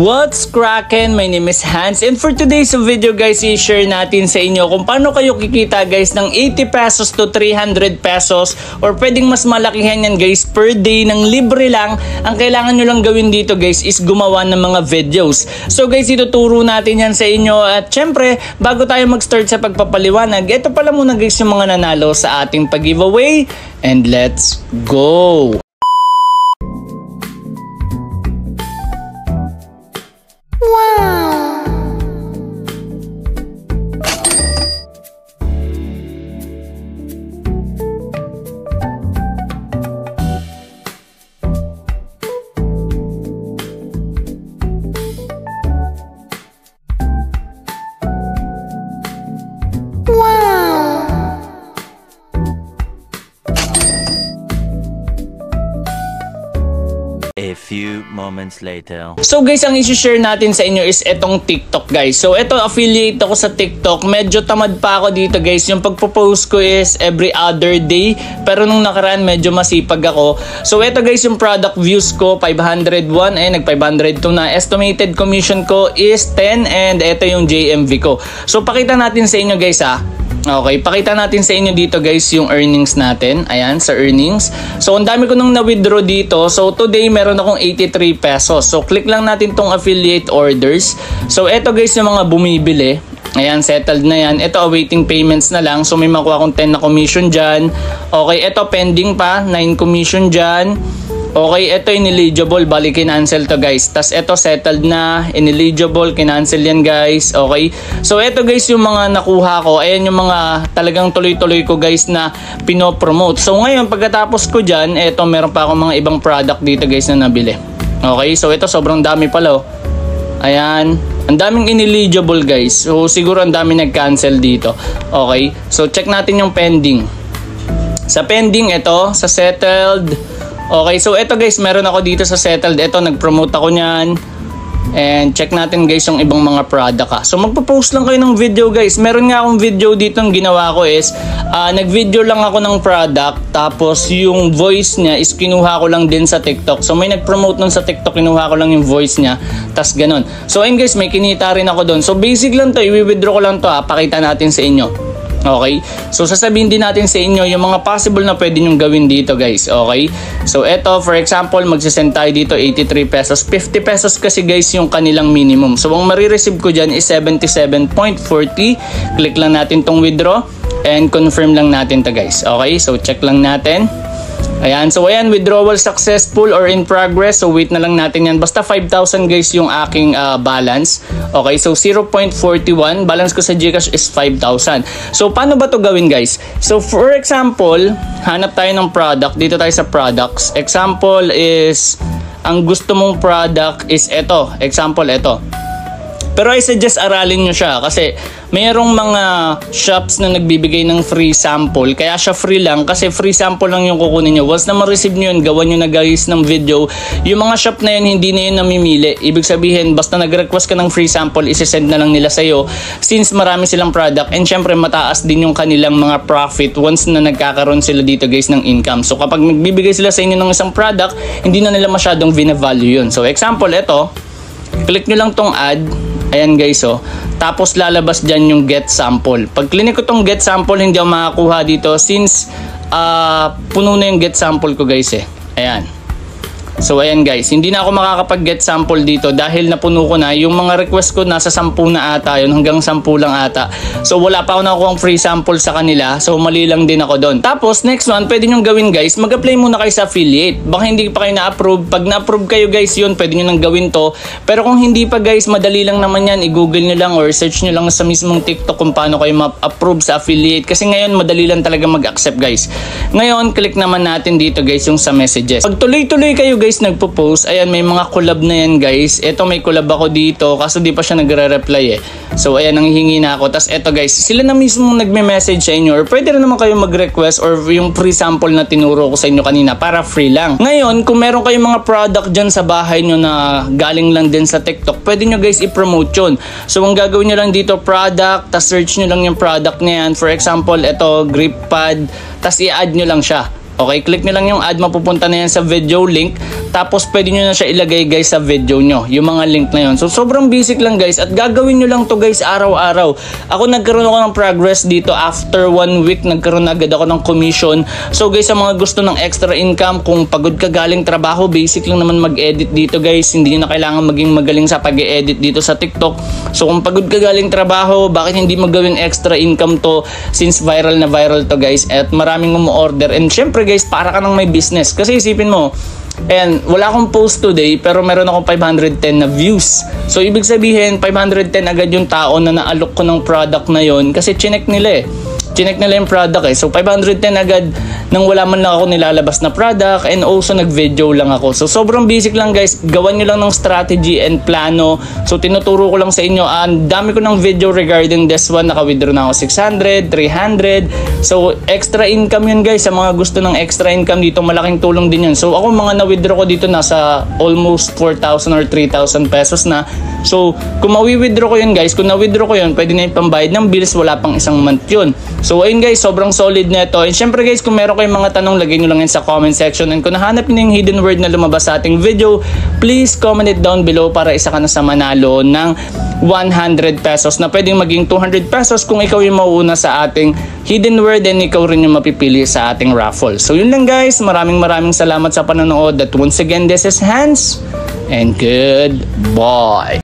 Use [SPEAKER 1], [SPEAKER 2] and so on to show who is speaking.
[SPEAKER 1] What's crackin'? My name is Hans, and for today's video guys, i-share natin sa inyo kung paano kayo kikita guys ng 80 pesos to 300 pesos or pwedeng mas malakihan yan guys per day ng libre lang. Ang kailangan nyo lang gawin dito guys is gumawa ng mga videos. So guys, ituturo natin yan sa inyo at syempre, bago tayo mag-start sa pagpapaliwanag, ito pala muna guys yung mga nanalo sa ating pag-giveaway, and let's go!
[SPEAKER 2] A few moments later.
[SPEAKER 1] So guys, ang i-share natin sa inyo is etong TikTok guys. So ito, affiliate ako sa TikTok. Medyo tamad pa ako dito guys. Yung pagpo-post ko is every other day. Pero nung nakaraan medyo masipag ako. So ito guys, yung product views ko 501 nag 502 na. Estimated commission ko is 10 and ito yung JMV ko. So pakita natin sa inyo guys ha. Okay, pakita natin sa inyo dito guys yung earnings natin. Ayan, sa earnings. So, ang dami ko nang na-withdraw dito. So, today meron akong 83 pesos. So, click lang natin tong affiliate orders. So, eto guys yung mga bumibili. Ayan, settled na yan. Ito, awaiting payments na lang. So, may makuha akong 10 na commission dyan. Okay, ito pending pa. 9 commission dyan. Okay, ito ineligible, bali kinancel to guys. Tas ito settled na, ineligible, kinancel yan guys. Okay, so ito guys yung mga nakuha ko. Ayan yung mga talagang tuloy-tuloy ko guys na pinopromote. So ngayon pagkatapos ko dyan, ito meron pa akong mga ibang product dito guys na nabili. Okay, so ito sobrang dami pala oh. Ayan, ang daming ineligible guys. So siguro ang dami nag-cancel dito. Okay, so check natin yung pending. Sa pending ito, sa settled. Okay, so eto guys, meron ako dito sa settled. Ito, nag-promote ako niyan. And check natin guys yung ibang mga product ha. So magpo-post lang kayo ng video guys. Meron nga akong video dito ang ginawa ko is nag-video lang ako ng product. Tapos yung voice niya is kinuha ko lang din sa TikTok. So may nag-promote nun sa TikTok, kinuha ko lang yung voice niya. Tas ganun. So ayun guys, may kinita rin ako doon. So basic lang to, i-withdraw ko lang to ha. Pakita natin sa inyo. Okay, so sasabihin din natin sa inyo yung mga possible na pwede nyong gawin dito guys. Okay, so eto for example, magsisend tayo dito 83 pesos. 50 pesos kasi guys yung kanilang minimum. So ang marireceive ko dyan is 77.40. Click lang natin tong withdraw and confirm lang natin to guys. Okay, so check lang natin. Ayan, so ayan, withdrawal successful or in progress. So wait na lang natin yan. Basta 5,000 guys yung aking balance. Okay, so 0.41. Balance ko sa GCash is 5,000. So paano ba to gawin guys? So for example, hanap tayo ng product. Dito tayo sa products. Example is, ang gusto mong product is ito. Example, ito. Pero I suggest aralin nyo siya kasi mayroong mga shops na nagbibigay ng free sample. Kaya siya free lang kasi free sample lang yung kukunin nyo. Once na ma-receive nyo yun, gawan nyo na guys ng video. Yung mga shop na yun, hindi na yun namimili. Ibig sabihin, basta nag-request ka ng free sample, isi-send na lang nila sa'yo since marami silang product. And syempre, mataas din yung kanilang mga profit once na nagkakaroon sila dito guys ng income. So kapag nagbibigay sila sa inyo ng isang product, hindi na nila masyadong vina-value yun. So example, ito. Click nyo lang tong add. Ayan guys oh. Tapos lalabas dyan yung get sample. Pag click ko tong get sample, hindi ako makakuha dito since puno na yung get sample ko guys eh. Ayan. So ayan guys, hindi na ako makakapag-get sample dito dahil napuno ko na. Yung mga request ko nasa 10 na ata yun, hanggang 10 lang ata. So wala pa ako nakukuha free sample sa kanila. So mali lang din ako doon. Tapos next one, pwede nyo gawin guys, mag-apply muna kayo sa affiliate. Baka hindi pa kayo na-approve. Pag na-approve kayo guys yun, pwede nyo nang gawin to. Pero kung hindi pa guys, madali lang naman yan. I-google nyo lang or search nyo lang sa mismong TikTok kung paano kayo ma-approve sa affiliate. Kasi ngayon madali lang talaga mag-accept guys. Ngayon, click naman natin dito guys yung sa messages. Pag tuloy-tuloy kayo guys nagpo-post, ayan may mga collab na yan guys. Ito may collab ako dito kaso di pa siya nagre-reply eh. So ayan, nanghihingi na ako. Tas eto guys, sila na mismo nagme-message sa inyo or pwede rin naman kayo mag-request or yung free sample na tinuro ko sa inyo kanina para free lang. Ngayon, kung meron kayong mga product dyan sa bahay nyo na galing lang din sa TikTok, pwede nyo guys i-promote yun. So ang gagawin nyo lang dito, product, tas search nyo lang yung product na yan. For example, ito, grip pad, tas i-add nyo lang siya. Okay, click nyo lang yung add, mapupunta na yan sa video link. Tapos pwede nyo na siya ilagay guys sa video nyo, yung mga link na yun. So sobrang basic lang guys at gagawin nyo lang to guys araw-araw. Ako nagkaroon ako ng progress dito after 1 week, nagkaroon agad ako ng commission. So guys, sa mga gusto ng extra income, kung pagod ka galing trabaho, basic lang naman mag-edit dito guys. Hindi na kailangan maging magaling sa pag-edit dito sa TikTok. So kung pagod ka galing trabaho, bakit hindi magawing extra income to since viral na viral to guys at maraming umu-order. And syempre guys, para ka nang may business. Kasi isipin mo, and wala akong post today pero meron akong 510 na views. So ibig sabihin 510 agad yung tao na naalok ko ng product na yon kasi chinek nila yung product So 510 agad nang wala man lang ako nilalabas na product and also nag-video lang ako. So sobrang basic lang guys, gawan nyo lang ng strategy and plano. So tinuturo ko lang sa inyo, ang dami ko ng video regarding this one. Naka-withdraw na ako 600, 300. So extra income yun guys, sa mga gusto ng extra income dito, malaking tulong din yun. So ako mga na-withdraw ko dito nasa almost 4,000 or 3,000 pesos na. So kung mawi-withdraw ko yun guys, kung na-withdraw ko yun, pwede na yung pambayad ng bills, wala pang isang month yun. So ayun guys, sobrang solid na ito. And syempre guys, kung meron kayong mga tanong, lagay nyo lang yan sa comment section. And kung nahanap nyo yung hidden word na lumabas sa ating video, please comment it down below para isa ka na sa manalo ng 100 pesos na pwedeng maging 200 pesos kung ikaw yung mauuna sa ating hidden word and ikaw rin yung mapipili sa ating raffle. So yun lang guys, maraming salamat sa panonood. At once again, this is Hans and goodbye.